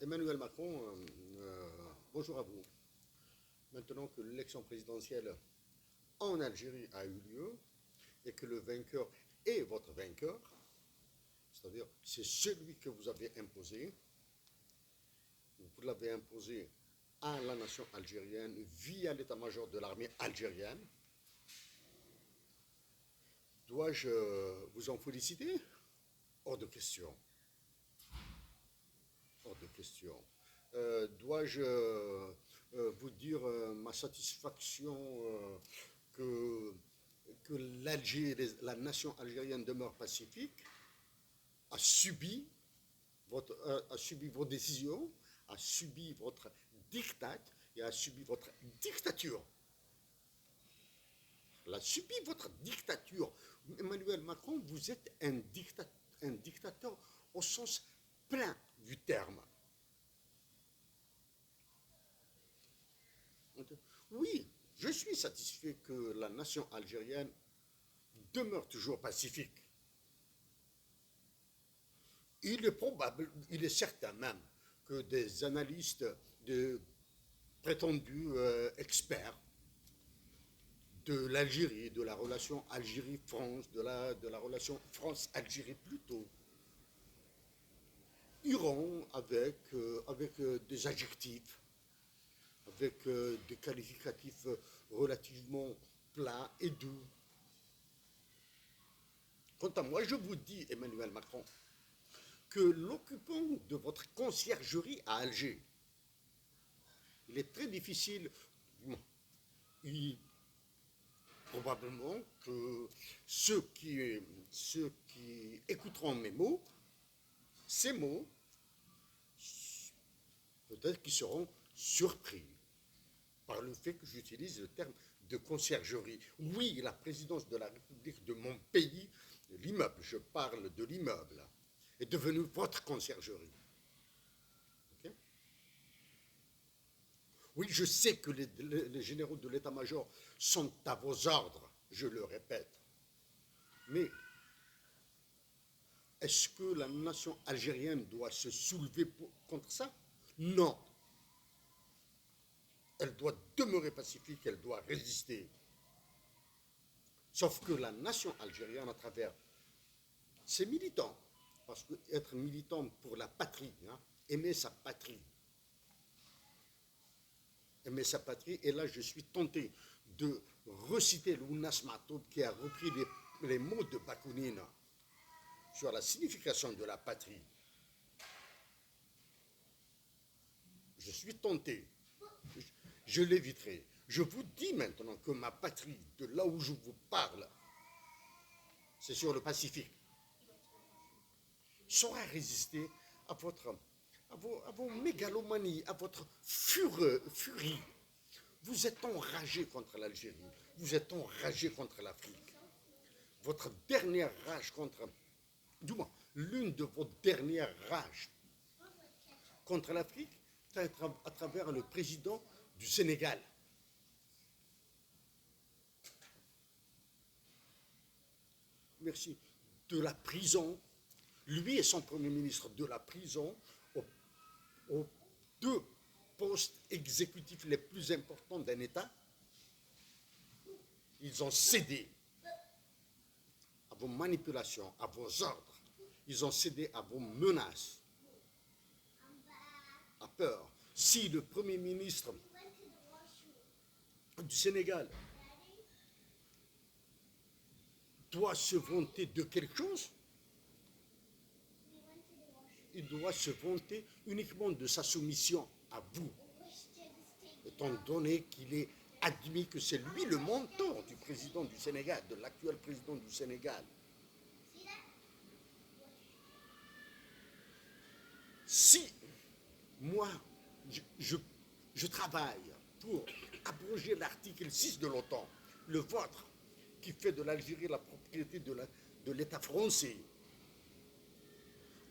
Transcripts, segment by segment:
Emmanuel Macron, bonjour à vous. Maintenant que l'élection présidentielle en Algérie a eu lieu et que le vainqueur est votre vainqueur, c'est-à-dire c'est celui que vous avez imposé, vous l'avez imposé à la nation algérienne via l'état-major de l'armée algérienne. Dois-je vous en féliciter? Hors de question. Hors de question. Dois-je vous dire ma satisfaction que, que l'Algérie, la nation algérienne demeure pacifique, a subi, a subi vos décisions, a subi votre diktat et a subi votre dictature. Elle a subi votre dictature. Emmanuel Macron, vous êtes un dictateur au sens plein du terme. Oui, je suis satisfait que la nation algérienne demeure toujours pacifique. Il est probable, il est certain même que des analystes, de prétendus experts de l'Algérie, de la relation Algérie-France, de la relation France-Algérie plutôt, iront avec des adjectifs, avec des qualificatifs relativement plats et doux. Quant à moi, je vous dis, Emmanuel Macron, que l'occupant de votre conciergerie à Alger, il est très difficile, probablement que ceux qui écouteront ces mots, peut-être qu'ils seront surpris par le fait que j'utilise le terme de conciergerie. Oui, la présidence de la République de mon pays, l'immeuble, je parle de l'immeuble, est devenu votre conciergerie. Okay? Oui, je sais que les généraux de l'état-major sont à vos ordres, je le répète. Mais est-ce que la nation algérienne doit se soulever contre ça? Non. Elle doit demeurer pacifique, elle doit résister. Sauf que la nation algérienne, à travers ses militants, parce que être militant pour la patrie, aimer sa patrie, et là je suis tenté de reciter Lounas Matoub qui a repris les mots de Bakounine sur la signification de la patrie. Je suis tenté, je l'éviterai. Je vous dis maintenant que ma patrie, de là où je vous parle, c'est sur le Pacifique, saura résister à vos mégalomanies, à votre furie. Vous êtes enragé contre l'Algérie, vous êtes enragé contre l'Afrique. Votre dernière rage contre, du moins, l'une de vos dernières rages contre l'Afrique, c'est à travers le président du Sénégal. Merci. De la prison, lui et son premier ministre, de la prison aux deux postes exécutifs les plus importants d'un État, ils ont cédé à vos manipulations, à vos ordres. Ils ont cédé à vos menaces, à peur. Si le Premier ministre du Sénégal doit se vanter de quelque chose, il doit se vanter uniquement de sa soumission à vous, étant donné qu'il est admis que c'est lui le mentor du président du Sénégal, de l'actuel président du Sénégal. Si moi, je travaille pour abroger l'article 6 de l'OTAN, le vôtre, qui fait de l'Algérie la propriété de l'État français,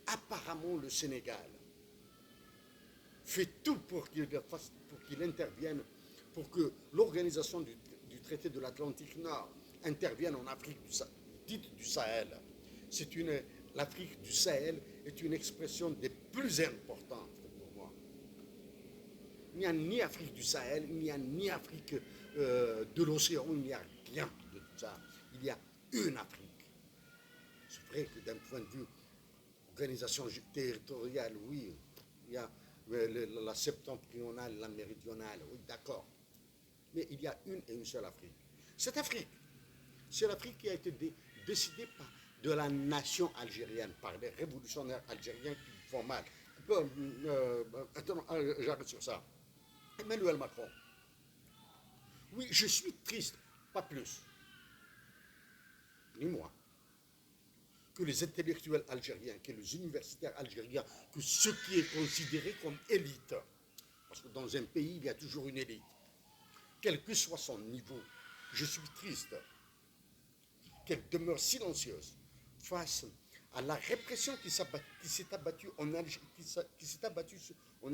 apparemment le Sénégal fait tout pour qu'il intervienne, pour que l'organisation du traité de l'Atlantique Nord intervienne en Afrique dite du Sahel. L'Afrique du Sahel est une expression des plus importantes pour moi. Il n'y a ni Afrique du Sahel, il n'y a ni Afrique de l'océan, il n'y a rien de tout ça. Il y a une Afrique. C'est vrai que d'un point de vue organisation territoriale, oui, il y a la septentrionale, la méridionale, oui, d'accord. Mais il y a une et une seule Afrique. Cette Afrique, c'est l'Afrique qui a été décidée par de la nation algérienne, par les révolutionnaires algériens qui font mal. Attends, j'arrête sur ça. Emmanuel Macron. Oui, je suis triste, pas plus, ni moi, que les intellectuels algériens, que les universitaires algériens, que ce qui est considéré comme élite. Parce que dans un pays, il y a toujours une élite. Quel que soit son niveau, je suis triste qu'elle demeure silencieuse face à la répression qui s'est abattue en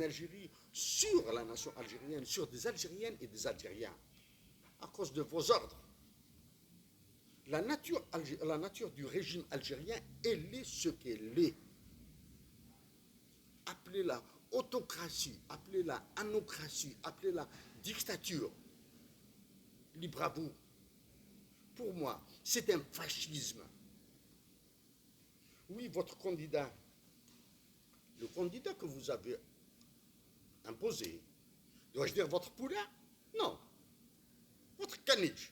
Algérie sur la nation algérienne, sur des Algériennes et des Algériens, à cause de vos ordres. La nature du régime algérien, elle est ce qu'elle est. Appelez-la autocratie, appelez-la anocratie, appelez-la dictature. Libre à vous. Pour moi, c'est un fascisme. Oui, votre candidat, le candidat que vous avez imposé, dois-je dire votre poulain? Non, votre caniche.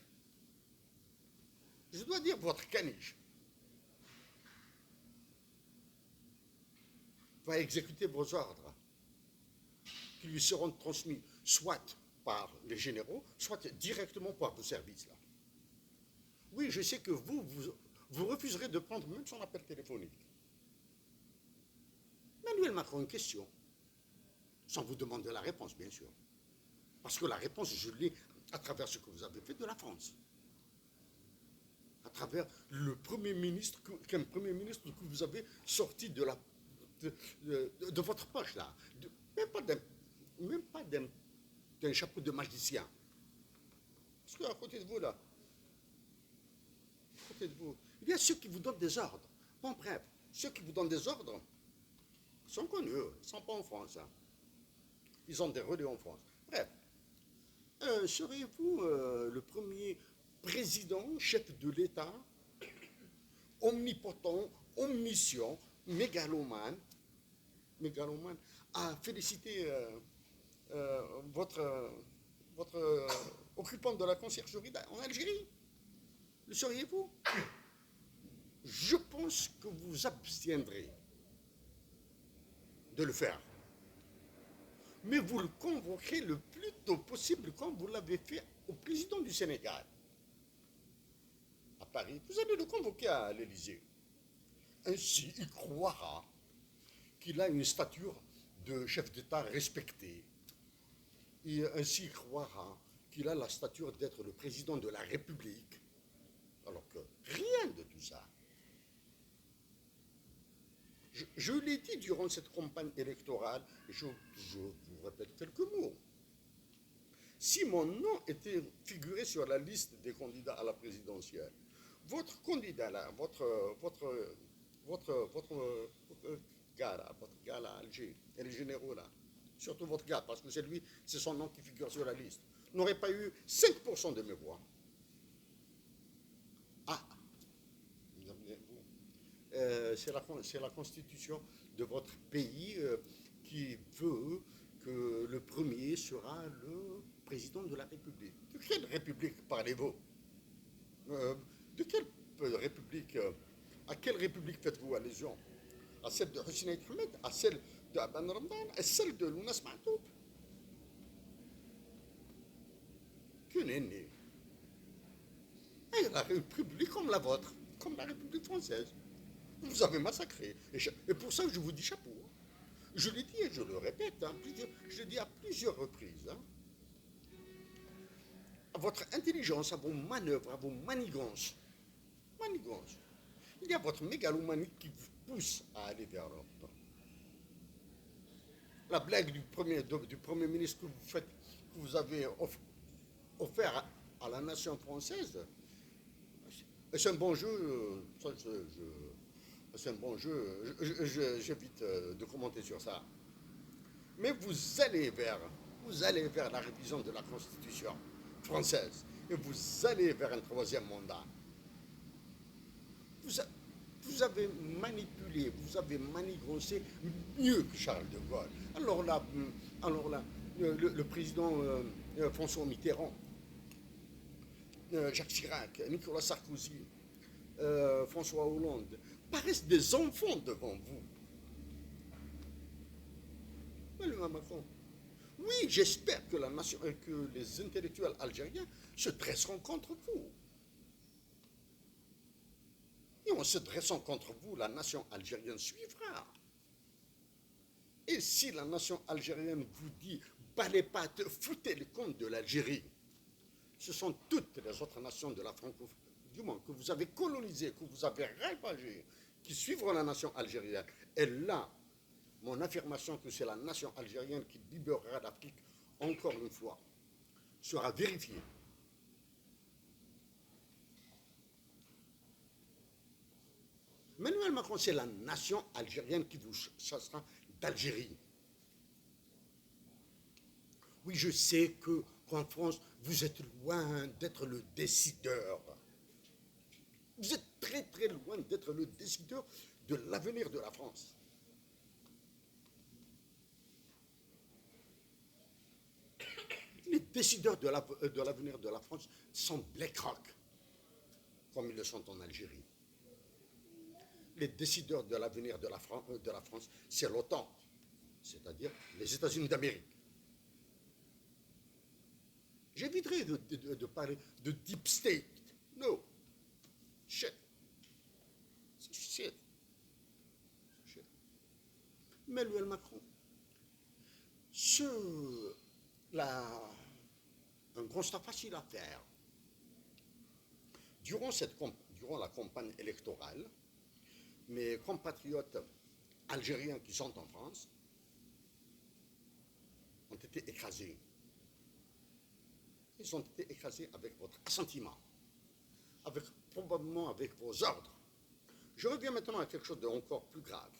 Je dois dire votre caniche. Va exécuter vos ordres qui lui seront transmis soit par les généraux, soit directement par vos services. Là. Oui, je sais que vous refuserez de prendre même son appel téléphonique. Emmanuel Macron, une question, sans vous demander la réponse, bien sûr. Parce que la réponse, je l'ai à travers ce que vous avez fait de la France. À travers le Premier ministre, qu'un Premier ministre que vous avez sorti de votre poche, là. Même pas d'un chapeau de magicien. Parce qu'à côté de vous, là, à côté de vous, il y a ceux qui vous donnent des ordres. Bon, bref, ceux qui vous donnent des ordres sont connus, ils ne sont pas en France. Hein. Ils ont des relais en France. Bref, seriez-vous le premier président, chef de l'État, omnipotent, omniscient, mégalomane, à féliciter votre occupant de la conciergerie en Algérie? Le seriez-vous? Je pense que vous abstiendrez de le faire. Mais vous le convoquerez le plus tôt possible, comme vous l'avez fait au président du Sénégal, à Paris. Vous allez le convoquer à l'Élysée. Ainsi, il croira qu'il a une stature de chef d'État respecté. Et ainsi, il croira qu'il a la stature d'être le président de la République. Alors que rien de tout ça. Je l'ai dit durant cette campagne électorale, je vous répète quelques mots. Si mon nom était figuré sur la liste des candidats à la présidentielle, votre candidat là, votre gars là, à Alger, et les généraux là, surtout votre gars, parce que c'est son nom qui figure sur la liste, n'aurait pas eu 5% de mes voix. Ah, c'est la constitution de votre pays qui veut que le premier sera le président de la République. De quelle République parlez-vous? De quelle République à quelle République faites-vous allusion? À celle de Hussein Ahmed, à celle de Aban Ramdan, à celle de Lounas Mahtoub? Que nenni. Et la République comme la vôtre, comme la République française. Vous avez massacré. Et pour ça, je vous dis chapeau. Je l'ai dit et je le répète, hein, je l'ai dit à plusieurs reprises. Hein. À votre intelligence, à vos manœuvres, à vos manigances. Il y a votre mégalomanie qui vous pousse à aller vers l'Europe. La blague du premier ministre que vous avez offert à la nation française, c'est un bon jeu. C'est un bon jeu. J'évite de commenter sur ça. Mais vous allez vers Vous allez vers la révision de la Constitution française et vous allez vers un troisième mandat. Vous, vous avez manipulé, vous avez manigancé mieux que Charles de Gaulle. Alors là, le président François Mitterrand, Jacques Chirac, Nicolas Sarkozy, François Hollande paraissent des enfants devant vous. Emmanuel Macron. Oui, j'espère que que les intellectuels algériens se dresseront contre vous. Et en se dressant contre vous, la nation algérienne suivra. Et si la nation algérienne vous dit, balez pas, foutez le compte de l'Algérie, ce sont toutes les autres nations de la francophonie, du monde, que vous avez colonisées, que vous avez ravagées, qui suivront la nation algérienne. Et là, mon affirmation que c'est la nation algérienne qui libérera l'Afrique, encore une fois, sera vérifiée. Emmanuel Macron, c'est la nation algérienne qui vous chassera d'Algérie. Oui, je sais qu'en France, vous êtes loin d'être le décideur. Vous êtes très très loin d'être le décideur de l'avenir de la France. Les décideurs de l'avenir de la France sont BlackRock, comme ils le sont en Algérie. Les décideurs de l'avenir de la France, c'est l'OTAN, c'est-à-dire les États-Unis d'Amérique. J'éviterai de parler de deep state. No. Shit. Shit. Shit. Emmanuel Macron, un constat facile à faire. Durant la campagne électorale, mes compatriotes algériens qui sont en France ont été écrasés. Ils ont été écrasés avec votre assentiment, probablement avec vos ordres. Je reviens maintenant à quelque chose d'encore plus grave.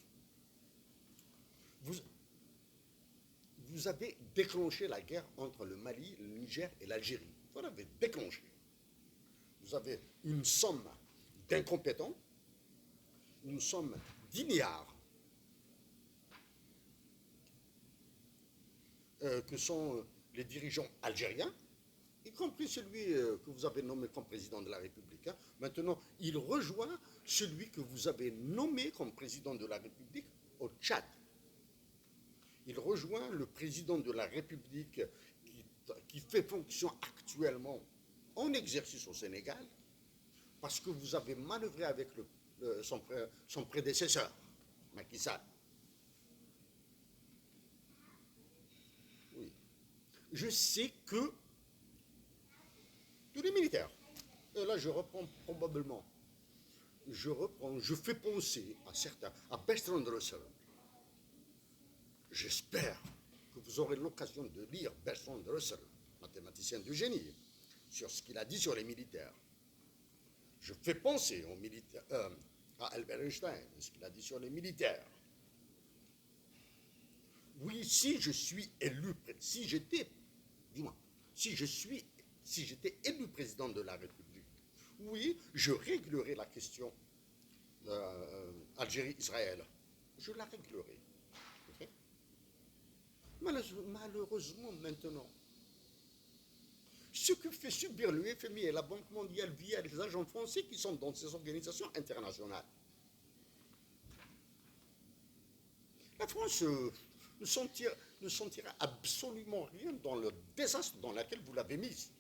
Vous avez déclenché la guerre entre le Mali, le Niger et l'Algérie. Vous l'avez déclenché. Vous avez une somme d'incompétents, une somme d'ignares que sont les dirigeants algériens, y compris celui que vous avez nommé comme président de la République. Hein. Maintenant, il rejoint celui que vous avez nommé comme président de la République au Tchad. Il rejoint le président de la République qui fait fonction actuellement en exercice au Sénégal, parce que vous avez manœuvré avec son prédécesseur, Macky Sall. Oui. Je sais que tous les militaires, et là je reprends probablement, je fais penser à certains, à Bertrand Russell. J'espère que vous aurez l'occasion de lire Bertrand Russell, mathématicien de génie, sur ce qu'il a dit sur les militaires. Je fais penser aux militaires, à Albert Einstein, ce qu'il a dit sur les militaires. Oui, si je suis élu, si j'étais élu président de la République, oui, je réglerai la question Algérie-Israël. Je la réglerai. Okay? Malheureusement, maintenant, ce que fait subir le FMI et la Banque mondiale via les agents français qui sont dans ces organisations internationales. La France ne sentira absolument rien dans le désastre dans lequel vous l'avez mise.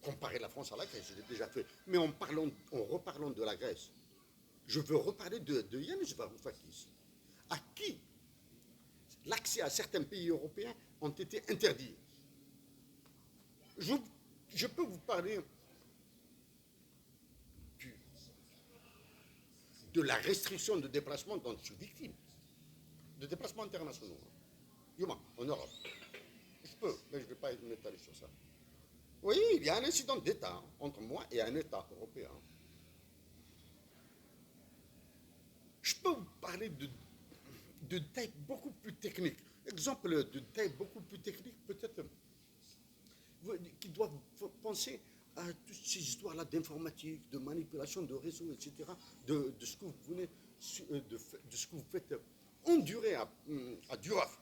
Comparer la France à la Grèce, je l'ai déjà fait. Mais en reparlant de la Grèce, je veux reparler de Yanis Varoufakis, à qui l'accès à certains pays européens ont été interdits. Je peux vous parler de la restriction de déplacement dont je suis victime, de déplacements internationaux, en Europe. Je peux, mais je ne vais pas m'étaler sur ça. Oui, il y a un incident d'État entre moi et un État européen. Je peux vous parler de détails beaucoup plus techniques. exemple de taille beaucoup plus technique, peut-être, qui doivent penser à toutes ces histoires-là d'informatique, de manipulation de réseaux, etc., de ce que vous venez, de ce que vous faites endurer à Duraf,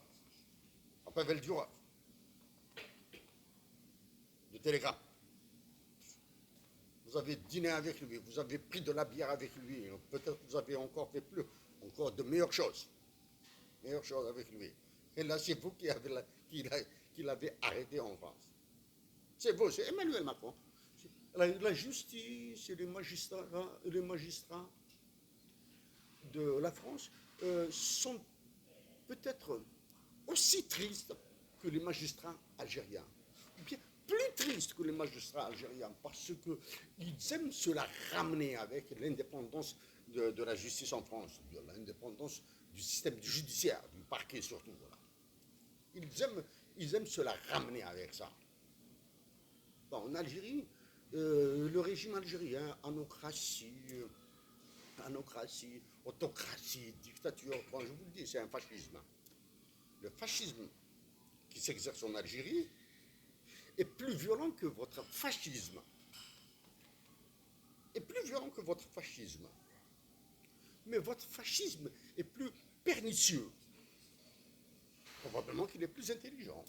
à Pavel Duraf, de Telegram. Vous avez dîné avec lui, vous avez pris de la bière avec lui, peut-être vous avez encore fait plus, encore de meilleures choses avec lui. Et là, c'est vous qui l'avez arrêté en France. C'est vous, c'est Emmanuel Macron. La justice et les magistrats de la France sont peut-être aussi tristes que les magistrats algériens. Ou bien plus tristes que les magistrats algériens parce qu'ils aiment se la ramener avec l'indépendance de la justice en France, de l'indépendance du système judiciaire, du parquet surtout. Voilà. Ils aiment se la ramener avec ça. Bon, en Algérie, le régime algérien, anocratie, autocratie, dictature, bon, je vous le dis, c'est un fascisme. Le fascisme qui s'exerce en Algérie est plus violent que votre fascisme. Est plus violent que votre fascisme. Mais votre fascisme est plus pernicieux. Probablement qu'il est plus intelligent.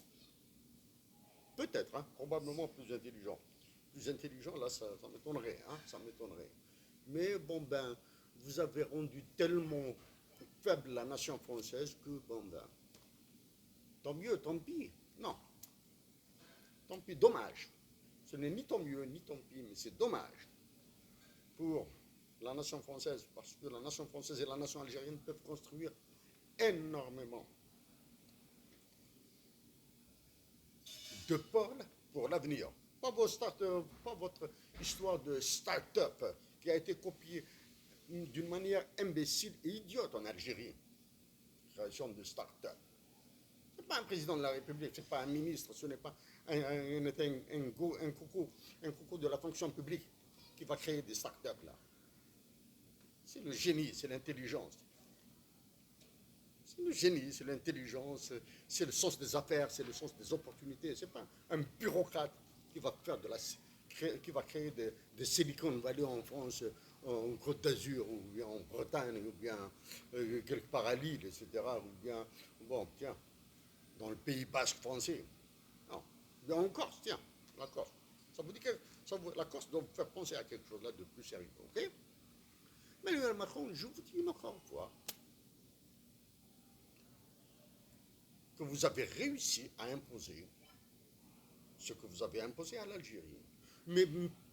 Peut-être, hein, probablement plus intelligent. Plus intelligent, là, ça m'étonnerait, hein, ça m'étonnerait. Mais bon, ben, vous avez rendu tellement faible la nation française que, bon, ben, tant mieux, tant pis. Non. Tant pis, dommage. Ce n'est ni tant mieux, ni tant pis, mais c'est dommage pour la nation française, parce que la nation française et la nation algérienne peuvent construire énormément de pôles pour l'avenir. Pas votre histoire de start-up qui a été copiée d'une manière imbécile et idiote en Algérie. Création de start-up. Ce n'est pas un président de la République, ce n'est pas un ministre, ce n'est pas un coucou de la fonction publique qui va créer des start-up là. C'est le génie, c'est l'intelligence. C'est le génie, c'est l'intelligence, c'est le sens des affaires, c'est le sens des opportunités. Ce n'est pas un bureaucrate qui va créer des Silicon Valley en France, en Côte d'Azur, ou bien en Bretagne, ou bien quelque part à Lille, etc. Ou bien, bon, tiens, dans le Pays Basque français. Non, bien en Corse, tiens, la Corse. Ça vous dit que la Corse doit vous faire penser à quelque chose là de plus sérieux, ok? Mais Emmanuel Macron, je vous dis encore une fois, que vous avez réussi à imposer ce que vous avez imposé à l'Algérie. Mais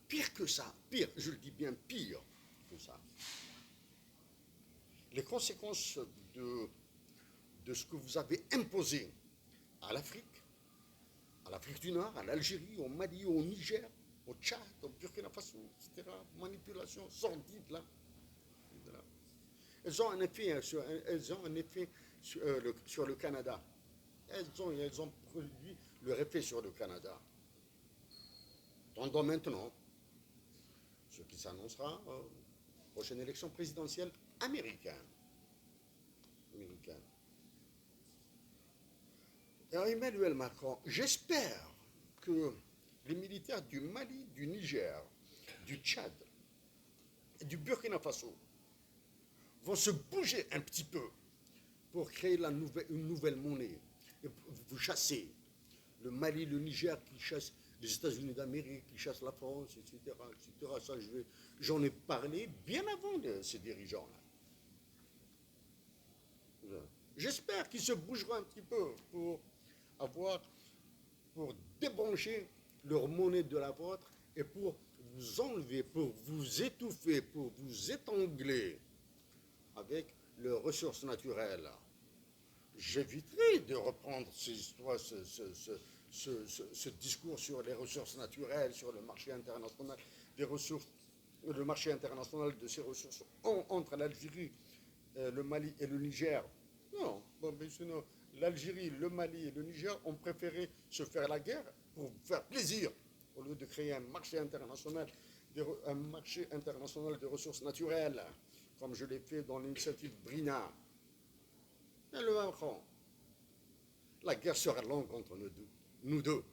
pire que ça, pire, je le dis bien pire que ça, les conséquences de ce que vous avez imposé à l'Afrique du Nord, à l'Algérie, au Mali, au Niger, au Tchad, au Burkina Faso, etc., manipulation sordide là. Elles ont un effet sur le Canada. Elles ont produit leur effet sur le Canada. Tendons maintenant ce qui s'annoncera aux prochaines élections présidentielles américaines. Et Emmanuel Macron, j'espère que les militaires du Mali, du Niger, du Tchad et du Burkina Faso vont se bouger un petit peu pour créer une nouvelle monnaie. Et vous chassez le Mali, le Niger qui chassent les États-Unis d'Amérique, qui chassent la France, etc. Ça, j'en ai parlé bien avant de ces dirigeants-là. J'espère qu'ils se bougeront un petit peu pour débrancher leur monnaie de la vôtre et pour vous enlever, pour vous étouffer, pour vous étangler avec leurs ressources naturelles. J'éviterai de reprendre ces histoires, ce discours sur les ressources naturelles, sur le marché international des ressources, le marché international de ces ressources entre l'Algérie, le Mali et le Niger. Non, bon, mais sinon, l'Algérie, le Mali et le Niger ont préféré se faire la guerre pour faire plaisir, au lieu de créer un marché international de ressources naturelles, comme je l'ai fait dans l'initiative Brina. Et le Macron, La guerre sera longue entre nous deux.